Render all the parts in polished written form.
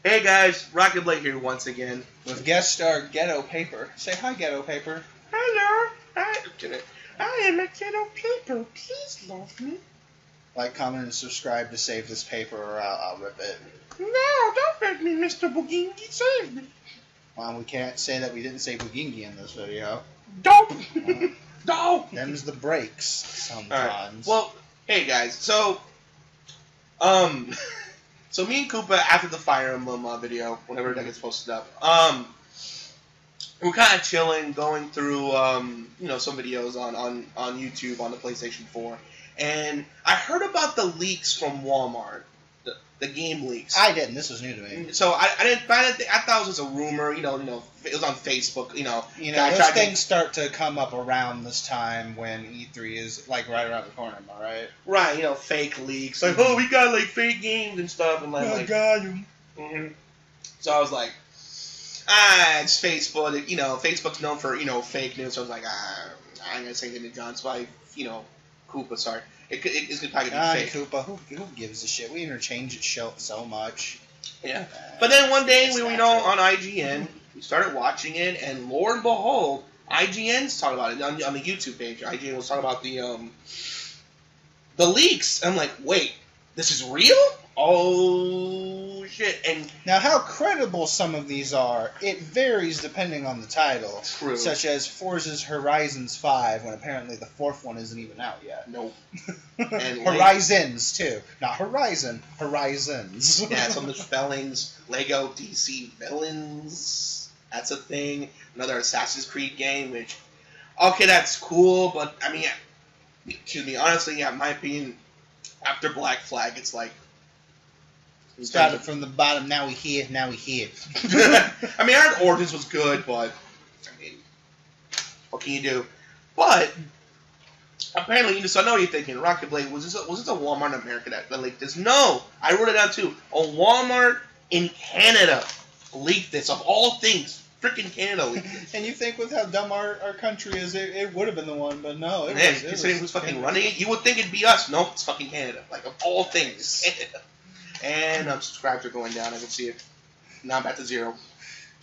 Hey guys, Rocket Blade here once again. With guest star Ghetto Paper. Say hi, Ghetto Paper. Hello, I am a Ghetto Paper. Please love me. Like, comment, and subscribe to save this paper or I'll rip it. No, don't hurt me, Mr. Boogingy. Save me. Well, we can't say that we didn't say Boogingy in this video. Don't. No. Them's the breaks sometimes. Right. Well, hey guys, so me and Koopa, after the Fire Emblem video, whenever that gets posted up, we're kind of chilling, going through, some videos on YouTube on the PlayStation 4, and I heard about the leaks from Walmart, the game leaks. I didn't. This was new to me. So I didn't find it. I thought it was just a rumor. It was on Facebook. Those things start to come up around this time when E3 is like right around the corner. Am I right? Right. Fake leaks. Like, oh, we got like fake games and stuff, and like, I got them. Mm-hmm. So I was like, it's Facebook. Facebook's known for fake news. So I was like, I ain't gonna say anything to John. So Koopa, sorry. It's probably gonna be fake. Koopa, who gives a shit? We interchange it so much. Yeah. But then one day we on IGN, we started watching it, and lo and behold, IGN's talking about it on the YouTube page. IGN was talking about the leaks. I'm like, wait, this is real? Oh shit! And now, how credible some of these are, it varies depending on the title. True. Such as Forza's Horizons 5, when apparently the fourth one isn't even out yet. Nope. And Horizons too, not Horizon. Horizons. Yeah, some misspellings. Lego DC Villains. That's a thing. Another Assassin's Creed game, which, okay, that's cool, but I mean, excuse me, honestly, in my opinion, after Black Flag, it's like. Started from the bottom, now we here. I mean, I heard Origins was good, but, I mean, what can you do? But, apparently, so I know what you're thinking, Rocket Blade, was this a Walmart in America that leaked this? No! I wrote it down, too. A Walmart in Canada leaked this, of all things. Freaking Canada leaked it. And you think with how dumb our country is, it would have been the one, but no. Considering who's fucking running it, you would think it'd be us. Nope, it's fucking Canada. Like, of all things, Canada. And subscribers are going down. I can see it. Now I'm back to 0.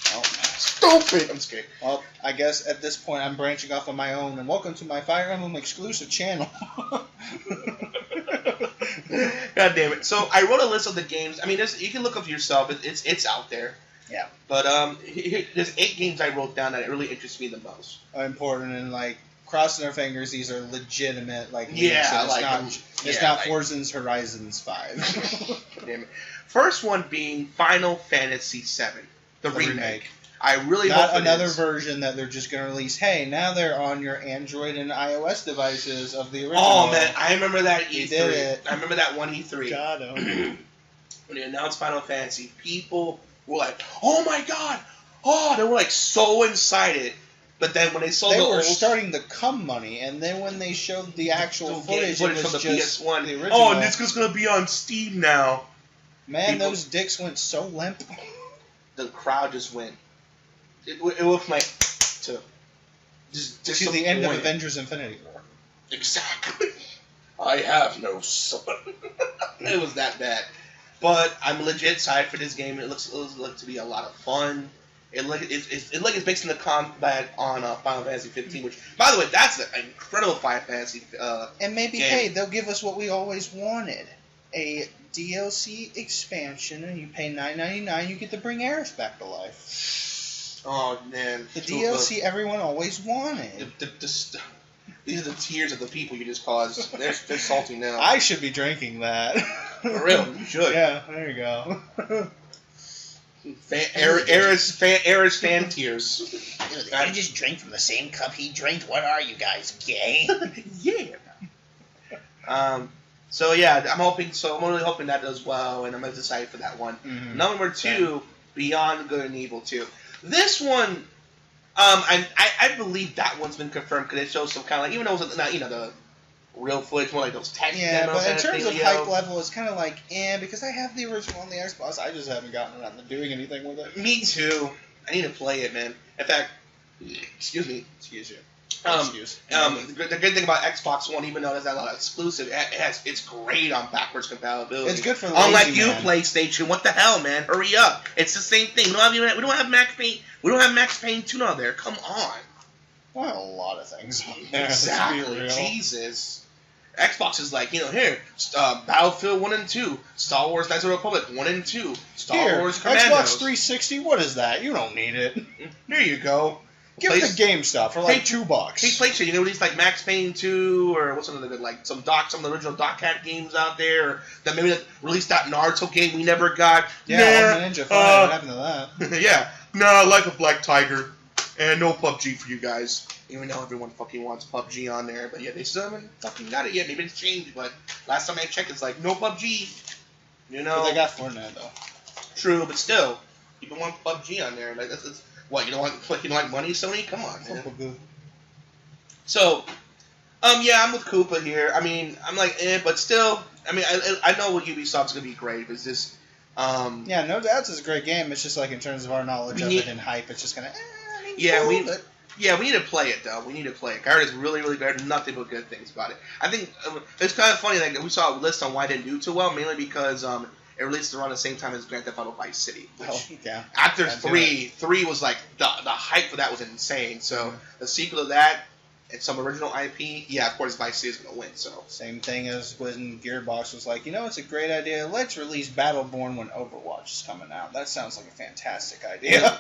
Oh, stupid! I'm just kidding. Well, I guess at this point I'm branching off on my own, and welcome to my Fire Emblem exclusive channel. God damn it! So I wrote a list of the games. I mean, you can look up yourself. It's out there. Yeah. But there's 8 games I wrote down that really interest me the most. Important and like. Crossing our fingers, these are legitimate, like, yeah, it's not Forza's Horizons 5. Damn it. First one being Final Fantasy VII, the remake. I really not hope another version that they're just going to release. Hey, now they're on your Android and iOS devices of the original. Oh man, I remember that E3. You did it. I remember that one E3. Got him. When they announced Final Fantasy, people were like, "Oh my god!" Oh, they were like so excited. But then when they saw they were starting to come money, and then when they showed the actual footage it was from the just PS1. The original. Oh, and this is going to be on Steam now. Man, those dicks went so limp. The crowd just went. It went from like to to the end of Avengers: Infinity War. Exactly. I have no son. It was that bad. But I'm legit excited for this game. It looks to be a lot of fun. It's based in the combat on Final Fantasy 15, which, by the way, that's an incredible Final Fantasy and maybe, game. Hey, they'll give us what we always wanted. A DLC expansion, and you pay $9.99, you get to bring Aerith back to life. Oh, man. The DLC everyone always wanted. These are the tears of the people you just caused. They're salty now. I should be drinking that. For real, you should. Yeah, there you go. Aerith's fan tears. Dude, you just drink from the same cup he drank. What are you guys, gay? Yeah. So yeah, I'm really hoping that does well, and I'm excited for that one. Mm-hmm. Number 2, Beyond Good and Evil 2. This one, I believe that one's been confirmed because it shows some kind of like, even though it's not the real footage, more like those tech demos. But in terms of hype level, it's kind of like, because I have the original on the Xbox, I just haven't gotten around to doing anything with it. Me too. I need to play it, man. In fact, excuse me. Excuse. The good thing about Xbox One, even though there's not a lot of exclusive, it's great on backwards compatibility. It's good for the Unlike lazy you, man. PlayStation. What the hell, man? Hurry up! It's the same thing. We don't have Max Payne. We don't have Max Payne 2 on there. Come on. Well, a lot of things. On there, Exactly. let's be real. Jesus. Xbox is like, here, Battlefield 1 and 2, Star Wars Knights of the Republic 1 and 2, Star Here, Wars Commandos. Xbox 360. What is that? You don't need it. Here you go. Give it the game stuff for like $2. Hey, PlayStation, you can release like Max Payne 2 or what's another good, like some of the original Doc Cat games out there, or that maybe release that Naruto game we never got. Yeah, Ultimate Ninja 5. What happened to that? Yeah, no, I like a Black Tiger, and no PUBG for you guys. Even though everyone fucking wants PUBG on there, but yeah, they still haven't fucking got it yet. Maybe it's changed, but last time I checked, it's like no PUBG. You know, But they got Fortnite though. true, but still, people want PUBG on there. Like that's what you don't like money, Sony? Come on, man. So, yeah, I'm with Koopa here. I mean, I'm like, but still, I mean, I know what Ubisoft's gonna be great. It's just, Yeah, no doubts it's a great game. It's just like in terms of our knowledge of it and hype, it's just gonna. Cool, but we need to play it though. We need to play it. I heard it's really, really good. Nothing but good things about it. I think it's kind of funny that we saw a list on why it didn't do too well, mainly because it released around the same time as Grand Theft Auto Vice City. Which, yeah. After three was like the hype for that was insane. So the sequel to that and some original IP, yeah, of course Vice City is gonna win. So Same thing as when Gearbox was like, it's a great idea. Let's release Battleborn when Overwatch is coming out. That sounds like a fantastic idea.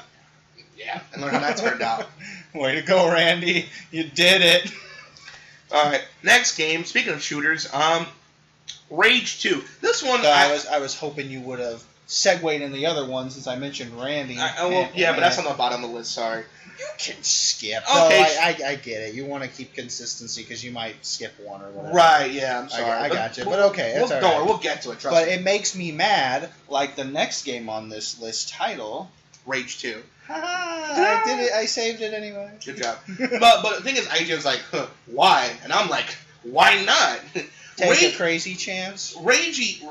Yeah, and learn how that turned out. Way to go, Randy! You did it. All right, next game. Speaking of shooters, Rage 2. This one, I was hoping you would have segued in the other one since I mentioned Randy. but that's on the bottom of the list. Sorry. You can skip. Okay. No, I get it. You want to keep consistency because you might skip one or whatever. Right, yeah, I'm sorry. I got you. But okay, that's all don't right. worry, we'll get to it, trust But me. it makes me mad, like the next game on this list title. Rage 2. I did it. I saved it anyway. Good job. but the thing is, IGN's like, why? And I'm like, why not? Take a crazy chance. Rage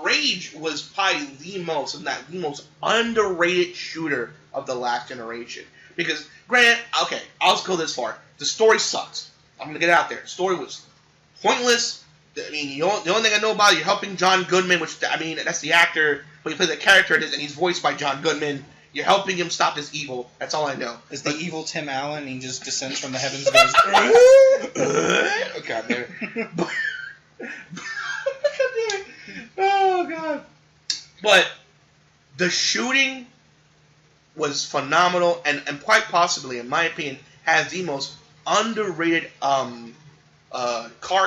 was probably the most, if not the most underrated shooter of the last generation. Because, granted, okay, I'll go this far. The story sucks. I'm going to get it out there. The story was pointless. I mean, the only thing I know about it, you're helping John Goodman, which, I mean, that's the actor, but he plays the character, and he's voiced by John Goodman. You're helping him stop this evil. That's all I know. Is the evil Tim Allen? He just descends from the heavens and goes. God damn it. Oh, God. But the shooting was phenomenal and quite possibly, in my opinion, has the most underrated car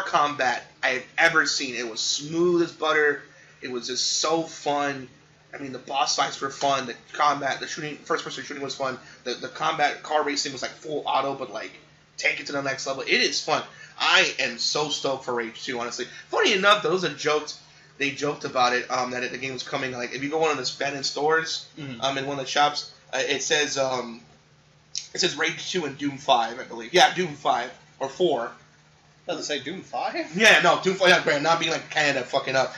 combat I've ever seen. It was smooth as butter. It was just so fun. I mean, the boss fights were fun. The combat, the shooting, first-person shooting was fun. The combat car racing was like full auto, but like take it to the next level. It is fun. I am so stoked for Rage 2, honestly. Funny enough, those are jokes. They joked about it that the game was coming. Like if you go one of the abandoned stores, in one of the shops, it says Rage 2 and Doom 5, I believe. Yeah, Doom 5 or 4. Does it say Doom 5? Yeah, no, Doom 5. Yeah, Grant, not being like Canada fucking up.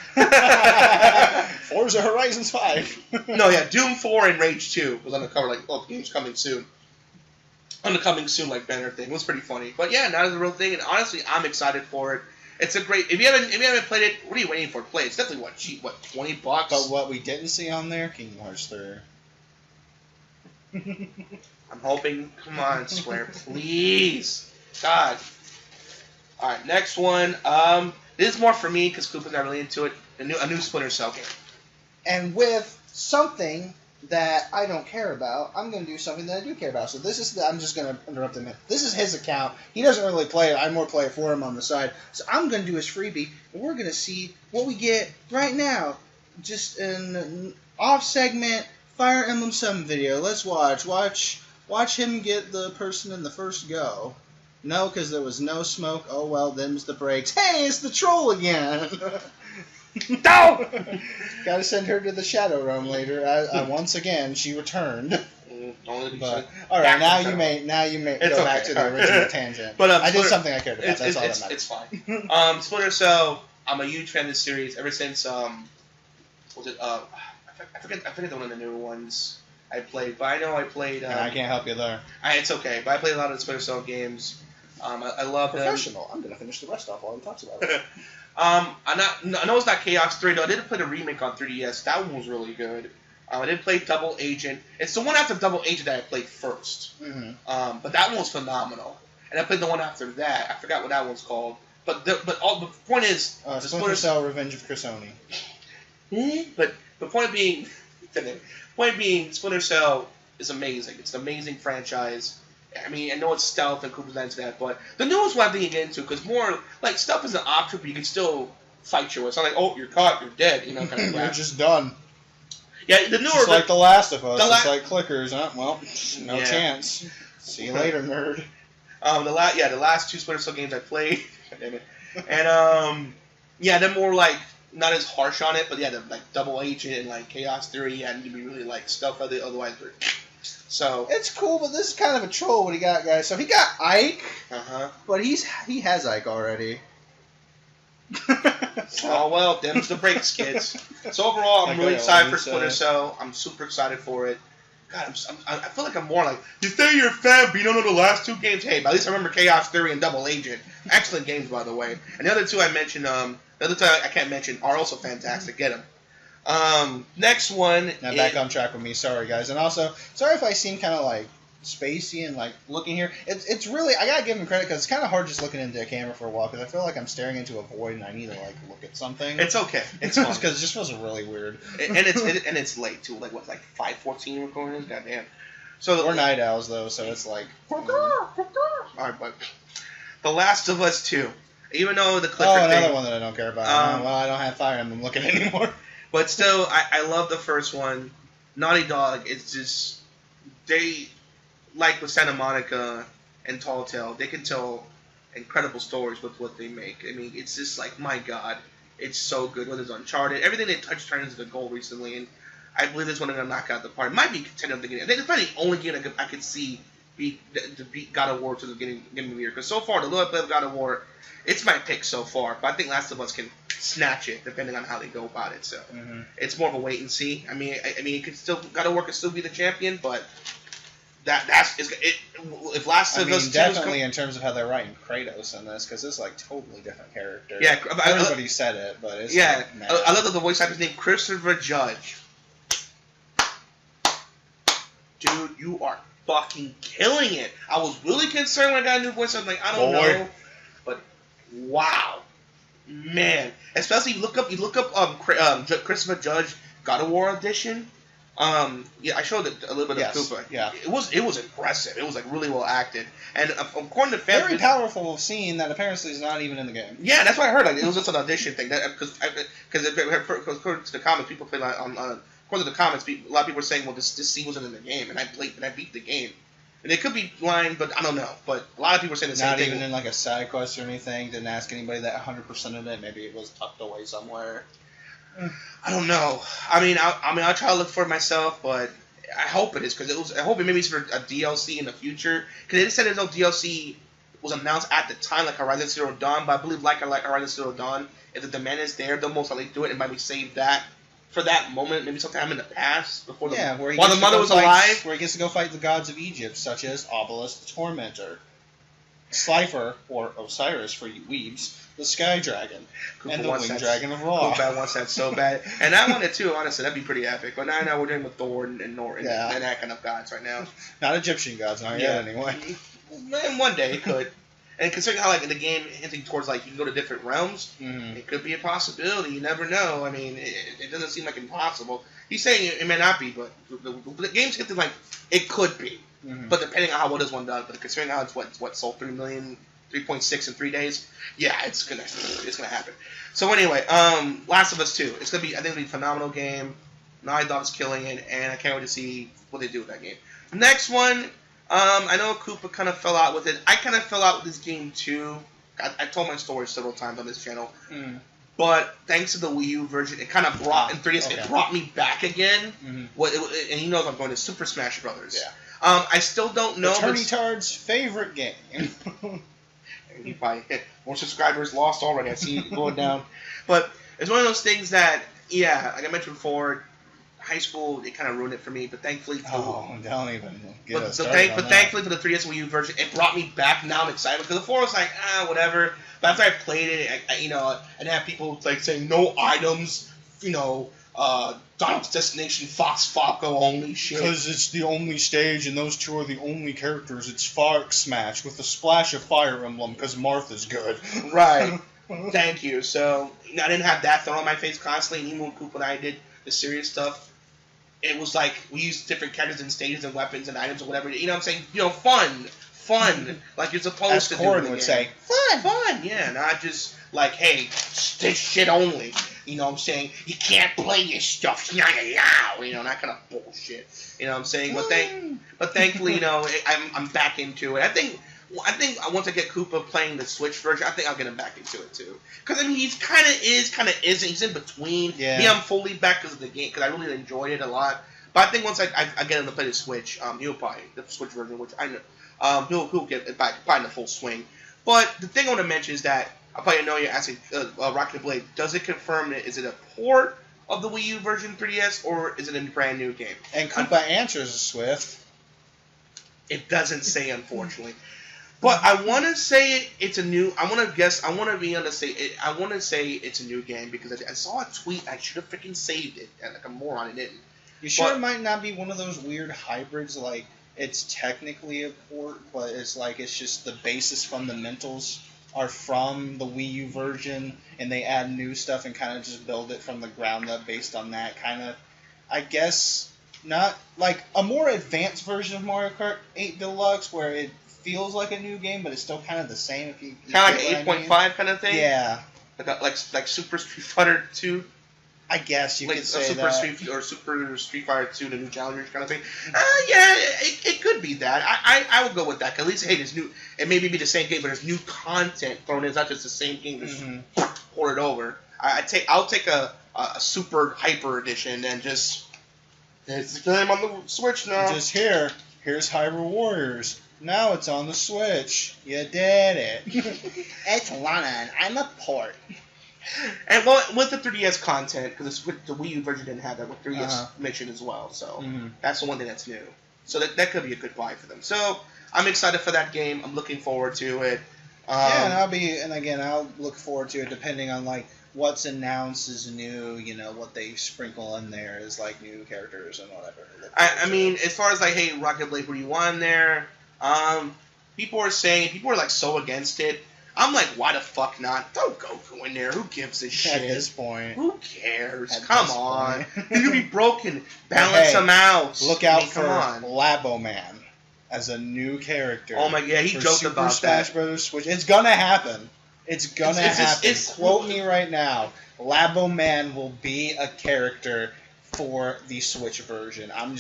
Forza Horizons 5. No, yeah, Doom 4 and Rage 2 was on the cover. Like, oh, the game's coming soon. On the coming soon, like banner thing. It was pretty funny. But yeah, now it's a real thing, and honestly, I'm excited for it. It's a great. If you haven't played it, what are you waiting for? Play it. It's definitely $20. But what we didn't see on there, Kingdom Hearts 3. I'm hoping. Come on, Square, please. God. All right, next one. This is more for me because Koopa's not really into it. A new Splinter Cell game. And with something that I don't care about, I'm going to do something that I do care about. So I'm just going to interrupt him. This is his account. He doesn't really play it. I more play it for him on the side. So I'm going to do his freebie, and we're going to see what we get right now. Just an off segment Fire Emblem 7 video. Let's watch him get the person in the first go. No, because there was no smoke. Oh well, them's the breaks. Hey, it's the troll again. No! Gotta send her to the Shadow Realm later. Once again, she returned. But, all right, now you may go back to the original tangent. But I did something I cared about. That's all that matters. It's fine. Splinter Cell. I'm a huge fan of this series ever since. Was it? I forget the one of the newer ones I played, but I know I played. I can't help you there. It's okay, but I played a lot of the Splinter Cell games. I love them. Professional. I'm gonna finish the rest off while he talks about it. I know it's not Chaos 3 though. I did play the remake on 3DS. That one was really good. I did play Double Agent. It's the one after Double Agent that I played first. Mm-hmm. But that one was phenomenal. And I played the one after that. I forgot what that one's called. But the point is, Splinter Cell: Revenge of Crisoni. But the point being, Splinter Cell is amazing. It's an amazing franchise. I mean, I know it's stealth and Koopa's not into that, but the newest one I think you get into because more like stealth is an option, but you can still fight your way. It's not like, oh, you're caught, you're dead, kind of You're crap. just done. Yeah, the newer Just like The Last of Us. The It's like clickers. Huh? Well, no Yeah. chance. See you later, nerd. the last two Splinter Cell games I played, and they're more like not as harsh on it, but yeah, like Double Agent and like Chaos Theory, you need to be really like stealth otherwise. So It's cool, but this is kind of a troll what he got, guys. So he got Ike, but he has Ike already. oh well, them's the breaks, kids. So overall, I'm I really got excited what for you Splinter said. Cell. I'm super excited for it. God, I feel like I'm more like, you say you're a fan, but you don't know the last two games. Hey, but at least I remember Chaos Theory and Double Agent. Excellent games, by the way. And the other two I mentioned, the other two I can't mention are also fantastic. Get them. Next one. Now back on track with me. Sorry, guys. And also, sorry if I seem kind of like spacey and like looking here. It's really, I gotta give him credit because it's kind of hard just looking into a camera for a while because I feel like I'm staring into a void and I need to like look at something. It's okay. It's fine. because it just feels really weird. and it's late too. Like what? Like 5:14 recording. Goddamn. So We're night owls though, so it's like. Alright, but The Last of Us 2. Even though the clicker Oh, another thing, one that I don't care about. Well, I don't have Fire Emblem looking anymore. but still, I love the first one. Naughty Dog, it's just they like with Santa Monica and Tall Tale, they can tell incredible stories with what they make. I mean, it's just like, my God, it's so good. Whether it's Uncharted, everything they touch turned into the goal recently, and I believe this one they're gonna knock out the park. It might be contender of the game. I think it's probably the only game I could see beat God of War to the beginning of the year. Because so far, the little I play of God of War, it's my pick so far. But I think Last of Us can snatch it depending on how they go about it. So it's more of a wait and see. I mean, it could still God of War could still be the champion, but if Last of Us 2 definitely in terms of how they're writing Kratos in this, because it's like totally different character. Yeah, everybody said it, but it's yeah. like, man. I love that the voice actor's named Christopher Judge. Dude, you are fucking killing it. I was really concerned when I got a new voice. I was like, I don't know, but wow, man. Especially you look up Christopher Judge God of War edition. I showed it a little bit of Koopa. Yeah. It was impressive. It was like really well acted, and according to fans, very powerful scene that apparently is not even in the game. yeah, that's what I heard. Like it was just an audition thing. Because according to the comments, people play like on. According to the comments, a lot of people were saying, "Well, this scene wasn't in the game," and I beat the game. And it could be lying, but I don't know. But a lot of people are saying the same Not thing. even in like a side quest or anything. Didn't ask anybody that 100% of it. Maybe it was tucked away somewhere. I don't know. I mean, I'll try to look for it myself, but I hope it is because I hope it maybe it's for a DLC in the future. Because they said there's no DLC was announced at the time, like Horizon Zero Dawn. But I believe like Horizon Zero Dawn, if the demand is there, they'll most likely do it and maybe save that for that moment, maybe sometime in the past before where he while gets the to mother go was fight- alive. Where he gets to go fight the gods of Egypt, such as Obelisk the Tormentor, Slifer, or Osiris for you weebs, the Sky Dragon, Koopa and the wants Winged that- Dragon of Ra. Koopa wants that so bad, and I wanted too. Honestly, that'd be pretty epic. But now we're dealing with Thor and Norton Yeah. and that kind of gods right now. Not Egyptian gods, not Yeah. yet anyway. Man, one day it could. And considering how like in the game hinting towards like you can go to different realms, it could be a possibility. You never know. I mean, it doesn't seem like impossible. He's saying it may not be, but the game's hinting like it could be. But depending on how well this one does, but considering how it's sold 3.6 in 3 days, yeah, it's gonna happen. So anyway, Last of Us 2, I think it'll be a phenomenal game. Naughty Dog's killing it, and I can't wait to see what they do with that game. Next one. I know Koopa kind of fell out with it. I kind of fell out with this game too. I told my story several times on this channel. But thanks to the Wii U version, it kind of brought, in 3DS, it brought me back again. And he knows I'm going to Super Smash Brothers. Yeah. I still don't know. Attorney Tard's favorite game. He probably hit more subscribers lost already. I see it going down. But it's one of those things that, yeah, like I mentioned before, high school, it kind of ruined it for me. But thankfully, don't even get us but started on that. thankfully for the 3DS Wii U version, it brought me back. Now I'm excited because before I was like, whatever. But after I played it, and have people like saying no items, Donald's Destination, Fox Falco only shit. Because it's the only stage, and those two are the only characters. It's Fox Smash with a splash of Fire Emblem, because Martha's good. Right. Thank you. So I didn't have that thrown on my face constantly. And even when Koopa and I did the serious stuff, it was like we used different characters and stages and weapons and items or whatever. You know what I'm saying? Fun. Like you're supposed As to do. Corin would say, Fun. Yeah, not just like, hey, this shit only. You know what I'm saying? You can't play your stuff. That kind of bullshit. You know what I'm saying? But thankfully, I'm back into it. I think once I get Koopa playing the Switch version, I think I'll get him back into it too. Because he's kind of isn't. He's in between. Yeah. Me, I'm fully back because of the game, because I really enjoyed it a lot. But I think once I get him to play the Switch, he'll probably the Switch version, which I know, he'll get it back probably in the full swing. But the thing I want to mention is that I probably know you're asking Rocket Blade. Does it confirm it? Is it a port of the Wii U version 3DS, or is it a brand new game? And Koopa answers Swift. It doesn't say, unfortunately. But I want to say it's a new. I want to guess. I want to be able to say it. I want to say it's a new game because I saw a tweet. I should have freaking saved it. Like a moron, I didn't. You sure it might not be one of those weird hybrids? Like it's technically a port, but it's just the basis fundamentals are from the Wii U version, and they add new stuff and kind of just build it from the ground up based on that kind of. I guess not like a more advanced version of Mario Kart 8 Deluxe where it feels like a new game, but it's still kind of the same. If you kind of like an 8.5 kind of thing. Yeah, like Super Street Fighter 2. I guess you could say Super that. Super Street Fighter 2, the new challengers kind of thing. Yeah, it could be that. I would go with that. 'Cause at least, hey, there's new. It may be the same game, but there's new content thrown in. It's not just the same game, just pour it over. I'll take a super hyper edition and just it's the game on the Switch now. Just here's Hyrule Warriors. Now it's on the Switch. You did it. It's Lana, and I'm a port. And well, with the 3DS content, because the Wii U version didn't have that with 3DS Mission as well, so that's the one thing that's new. So that could be a good buy for them. So I'm excited for that game. I'm looking forward to it. And I'll look forward to it depending on like what's announced is new. What they sprinkle in there is like new characters and whatever. I mean, as far as like, hey, Rocket Blade, what do you want in there? People are like so against it. I'm like, why the fuck not? Throw Goku in there. Who gives a shit? At this point. Who cares? Come on. He could be broken. Balance him out. Look out for Labo Man as a new character. Oh my god, he joked Super about Smash that. Brothers Switch. It's gonna happen. It's gonna happen. Quote me right now. Labo Man will be a character for the Switch version. I'm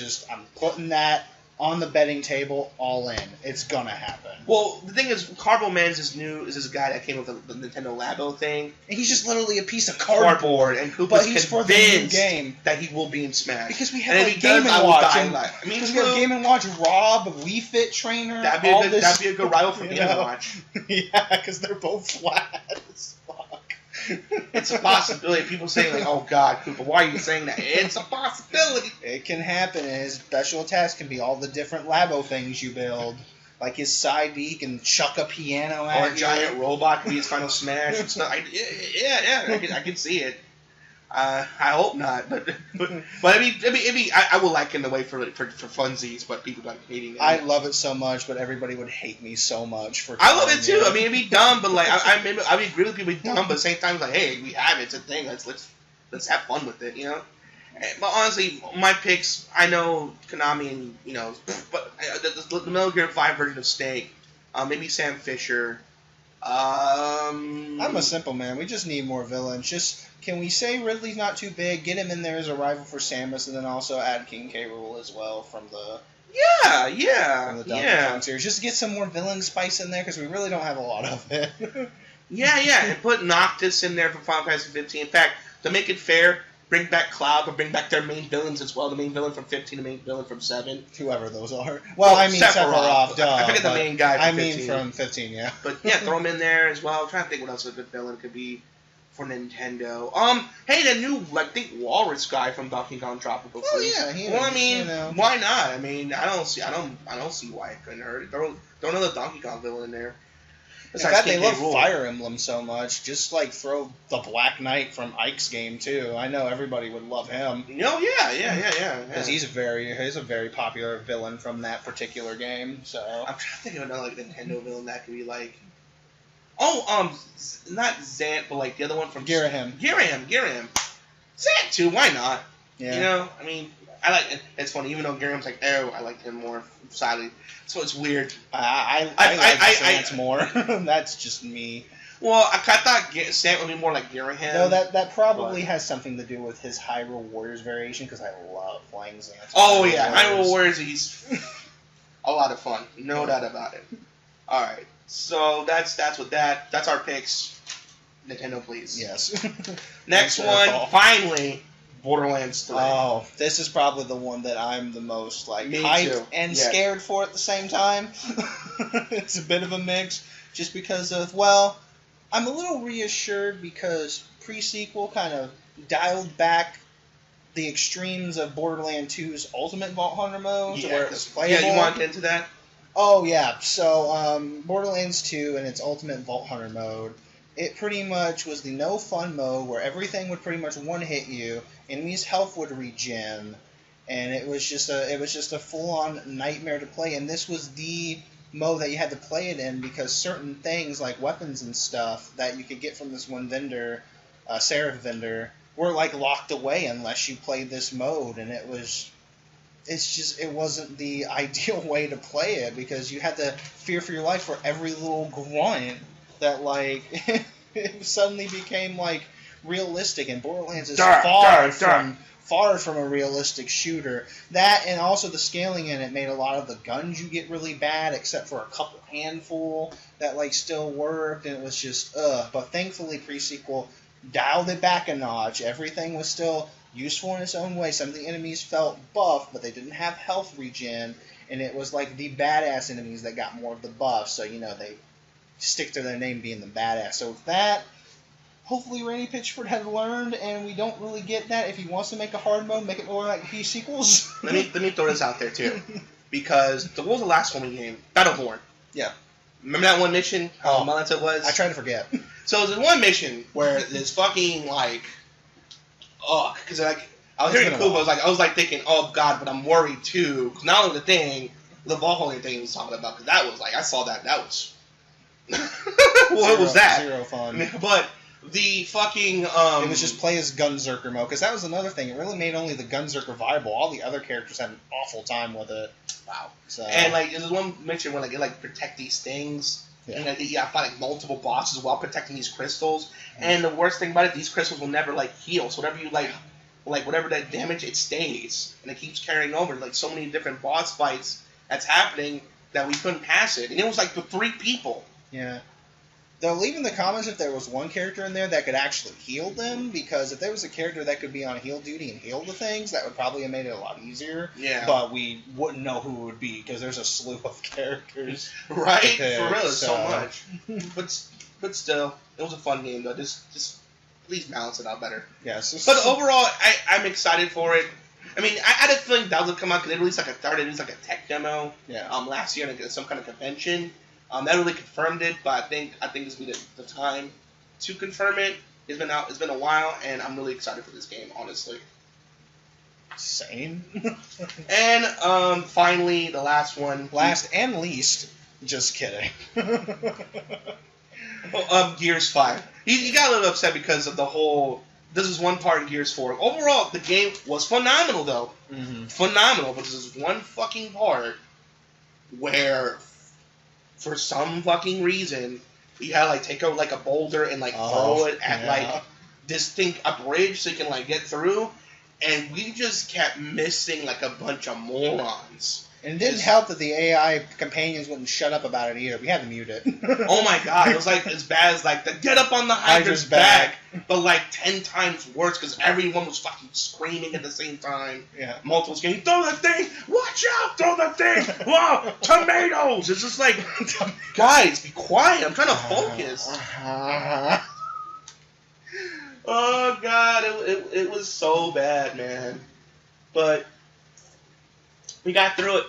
putting that on the betting table, all in. It's gonna happen. Well, the thing is, Carbo Man's is this guy that came with the Nintendo Labo thing. And he's just literally a piece of cardboard. And Koopa's he's for the new game that he will be in Smash. Because we have like Game & Watch. Because we have Game & Watch, Rob, Wii Fit Trainer. That'd be a good rival for Game & Watch. Yeah, because they're both flat as fuck. It's a possibility. People saying like, "Oh God, Koopa, why are you saying that?" It's a possibility. It can happen. And his special attacks can be all the different Labo things you build. Like his side B, he can chuck a piano at you. Or a giant robot can be his final smash and stuff. I can see it. I hope not, but I mean, I will like it in the way for funsies, but people like hating it. I love it so much, but everybody would hate me so much for. I love it too. I mean, it'd be dumb, but like I mean, agree with people. It'd be dumb, but at the same time, like, hey, we have it. It's a thing. Let's have fun with it, But honestly, my picks, I know Konami and but the Metal Gear 5 version of Snake, maybe Sam Fisher. I'm a simple man. We just need more villains. Can we say Ridley's not too big? Get him in there as a rival for Samus, and then also add King K. Rool as well from the Donkey Kong series. Just to get some more villain spice in there because we really don't have a lot of it. and put Noctis in there for Final Fantasy 15. In fact, to make it fair, bring back Cloud, but bring back their main villains as well. The main villain from 15, the main villain from 7. Whoever those are. Well, I mean Sephiroth, duh. I forget the main guy from 15. I mean from 15, yeah. But yeah, throw him in there as well. I'm trying to think what else a good villain could be for Nintendo. Hey, the new, I think, Walrus guy from Donkey Kong Tropical Freeze. Oh yeah, Well, I mean, you know. why not? I mean, I don't see why it couldn't hurt. Throw another Donkey Kong villain in there. In fact, they King love K. Rool. Fire Emblem so much. Just like throw the Black Knight from Ike's game too. I know everybody would love him Oh yeah. because he's a very popular villain from that particular game. So I'm trying to think of another like Nintendo villain that could be like. Not Zant, but like the other one from Girahim. Girahim. Zant too. Why not? Yeah. You know, I mean, I like. It's funny, even though Girahim's like, oh, I liked him more. Sadly, so it's weird. I like Zant more. That's just me. Well, I thought Zant would be more like Girahim. No, that probably has something to do with his Hyrule Warriors variation because I love playing Zant. Oh yeah, Hyrule Warriors. He's a lot of fun, no doubt about it. All right, so that's with that. That's our picks. Nintendo, please. Yes. Next one, finally, Borderlands 3. Oh, this is probably the one that I'm the most like Me hyped too. and Yes. scared for at the same time. It's a bit of a mix, just because of I'm a little reassured because pre-sequel kind of dialed back the extremes of Borderlands 2's Ultimate Vault Hunter mode to where it was playable. Yeah, you want to get into that? Oh yeah, so Borderlands 2 and its Ultimate Vault Hunter mode, it pretty much was the no fun mode where everything would pretty much one hit you, enemies' health would regen, and it was just a full on nightmare to play. And this was the mode that you had to play it in because certain things like weapons and stuff that you could get from this one vendor, Seraph vendor, were like locked away unless you played this mode, and it wasn't the ideal way to play it because you had to fear for your life for every little grunt that like it suddenly became like realistic, and Borderlands is far from a realistic shooter. That and also the scaling in it made a lot of the guns you get really bad, except for a couple handful that like still worked, and it was just But thankfully pre-sequel dialed it back a notch. Everything was still useful in its own way. Some of the enemies felt buff, but they didn't have health regen, and it was like the badass enemies that got more of the buff, so you know they stick to their name being the badass. So with that, hopefully Randy Pitchford has learned, and we don't really get that. If he wants to make a hard mode, make it more like P-sequels. Let me throw this out there too, because what was the last one we game? Battleborn. Yeah. Remember that one mission? How months it was? I try to forget. So there's one mission where this fucking like, because like I was hearing Kubo, I was like thinking, oh god, but I'm worried too. 'Cause not only the ball holding thing he was talking about, because that was like I saw that was. What was that? Zero fun. But the fucking it was just play as Gunzerker mode, because that was another thing. It really made only the Gunzerker viable. All the other characters had an awful time with it. Wow. So and like there's one mission where like you like protect these things. Yeah. And like, you gotta fight like multiple bosses while protecting these crystals. Mm-hmm. And the worst thing about it, these crystals will never like heal. So whatever you like whatever that damage, it stays, and it keeps carrying over. Like so many different boss fights that's happening that we couldn't pass it, and it was like the 3 people. Yeah. Though leave in the comments if there was one character in there that could actually heal them, because if there was a character that could be on heal duty and heal the things, that would probably have made it a lot easier. Yeah. But we wouldn't know who it would be, because there's a slew of characters. Right? There, For real, there's so so much. But still, it was a fun game though. Just please balance it out better. Yes. But overall, I'm excited for it. I mean, I had a feeling that would come out because they released like a tech demo last year at some kind of convention. That really confirmed it, but I think this will be the time to confirm it. It's been out. It's been a while, and I'm really excited for this game, honestly. Same. And finally, the last one. Last and least. Just kidding. Gears 5. He got a little upset because of the whole. This is one part in Gears 4. Overall, the game was phenomenal, though. Mm-hmm. Phenomenal, but there's one fucking part where, for some fucking reason, you had to like take out like a boulder and like throw it at like this thing, a bridge, so you can like get through, and we just kept missing like a bunch of morons. And it didn't help that the AI companions wouldn't shut up about it either. We had to mute it. Oh my god, it was like as bad as like the get up on the Hydra's back, but like 10 times worse because everyone was fucking screaming at the same time. Yeah. Multiple screaming, throw the thing! Watch out! Throw the thing! Wow! Tomatoes! It's just like, guys, be quiet. I'm trying to focus. Oh God, it was so bad, man. But we got through it.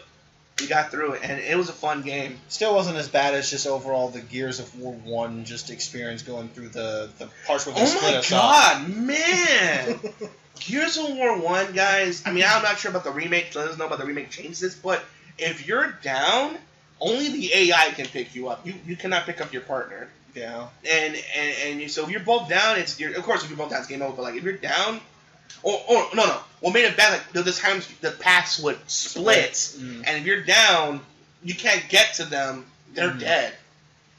We got through it, and it was a fun game. Still wasn't as bad as just overall the Gears of War 1 just experience going through the parts where they Oh split my us God, man! Gears of War 1, guys. I mean, I'm not sure about the remake. Let us know about the remake changes this, but if you're down, only the AI can pick you up. You cannot pick up your partner. Yeah. So if you're both down, of course if you're both down, it's game over. But like if you're down, or no, what made it bad? Like there was times the paths would split, Mm. and if you're down, you can't get to them. They're dead.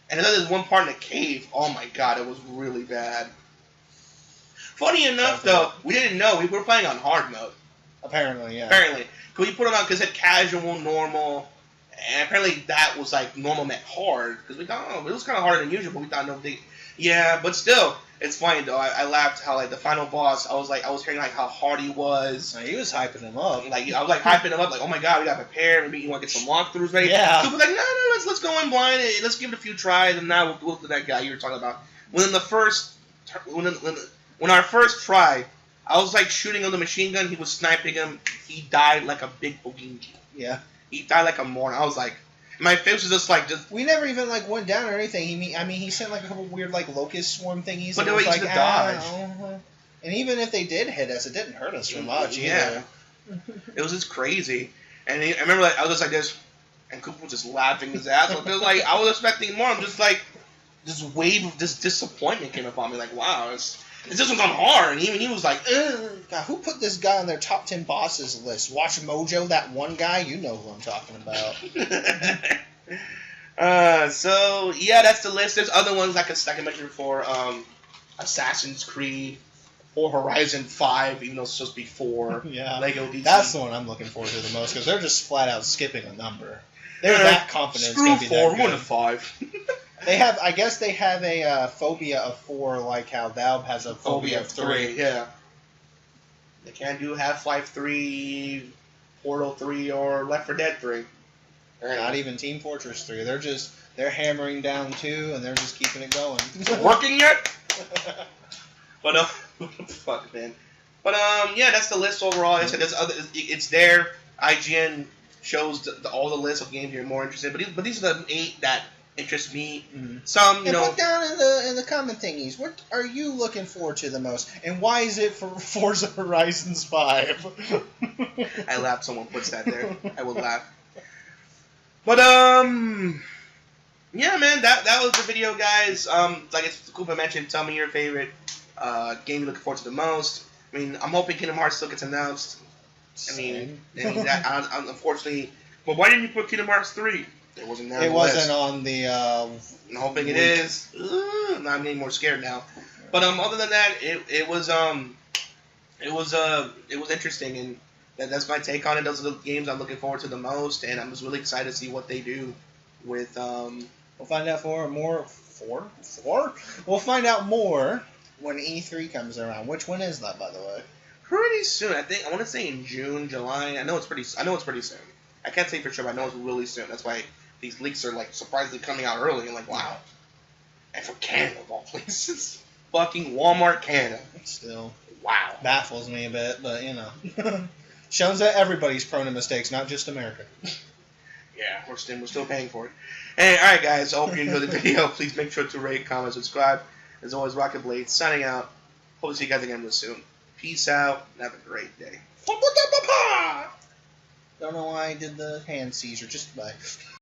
And then there's one part in the cave. Oh my God, it was really bad. Funny enough, though, we didn't know we were playing on hard mode. Apparently, yeah. Apparently, because we put it on because it had casual, normal. And apparently that was like normal meant hard because we thought it was kind of harder than usual, but we thought no big. Yeah, but still, it's funny though. I laughed how like the final boss. I was hearing like how hard he was. He was hyping him up. Like I was like hyping him up, like oh my God, we got prepared. Maybe you want to get some walkthroughs ready. Yeah. So we're like no, let's go in blind. And let's give it a few tries, and now we'll go to that guy you were talking about. When our first try, I was like shooting on the machine gun. He was sniping him. He died like a big boogie. Yeah. He died like a moron. I was like, my face was just like, we never even like went down or anything. He sent like a couple weird like locust swarm thingies. But it they was were like easy to dodge. And even if they did hit us, it didn't hurt us too much. Yeah. It was just crazy. And I remember like I was just like this, and Cooper was just laughing his ass off. Because like I was expecting more. I'm just like, this wave of this disappointment came upon me. Like wow, this was on hard, and even he was like, ugh. God, who put this guy on their top 10 bosses list? Watch Mojo, that one guy. You know who I'm talking about. So yeah, that's the list. There's other ones like I mentioned before, Assassin's Creed, or Horizon 5, even though it's supposed to be 4. Yeah, Lego DC. that's the one I'm looking forward to the most because they're just flat out skipping a number. They're that confident. Screw it's 4, gonna be that 1 to good. 5. I guess they have a phobia of 4, like how Valve has a phobia of 3. Yeah. They can't do Half-Life 3, Portal 3, or Left 4 Dead 3. Not even Team Fortress 3. They're hammering down 2, and they're just keeping it going. Working yet? But fuck, man. But yeah, that's the list overall. Like I said, it's there. IGN shows all the lists of games you're more interested in. But these are the 8 that interest me. Mm-hmm. Some, you know. Put down in the comment thingies. What are you looking forward to the most, and why is it for Forza Horizons 5? I laughed. Someone puts that there. I will laugh. But yeah, man, that was the video, guys. Like Koopa mentioned, tell me your favorite game you're looking forward to the most. I mean, I'm hoping Kingdom Hearts still gets announced. I mean that unfortunately. But why didn't you put Kingdom Hearts 3? It wasn't there. It wasn't on the. I'm hoping it is. Now I'm getting more scared now. But other than that, it was interesting, and that's my take on it. Those are the games I'm looking forward to the most, and I'm just really excited to see what they do with. We'll find out more. We'll find out more when E3 comes around. Which one is that, by the way? Pretty soon. I want to say in June, July. I know it's pretty soon. I can't say for sure, but I know it's really soon. That's why these leaks are like surprisingly coming out early. And like, wow. And for Canada of all places, fucking Walmart Canada. Still, wow, baffles me a bit, but you know, shows that everybody's prone to mistakes, not just America. Yeah, we're still paying for it. And all right, guys. I hope you enjoyed the video. Please make sure to rate, comment, subscribe. As always, Rocket Blade signing out. Hope to see you guys again real soon. Peace out and have a great day. Don't know why I did the hand seizure. Just bye.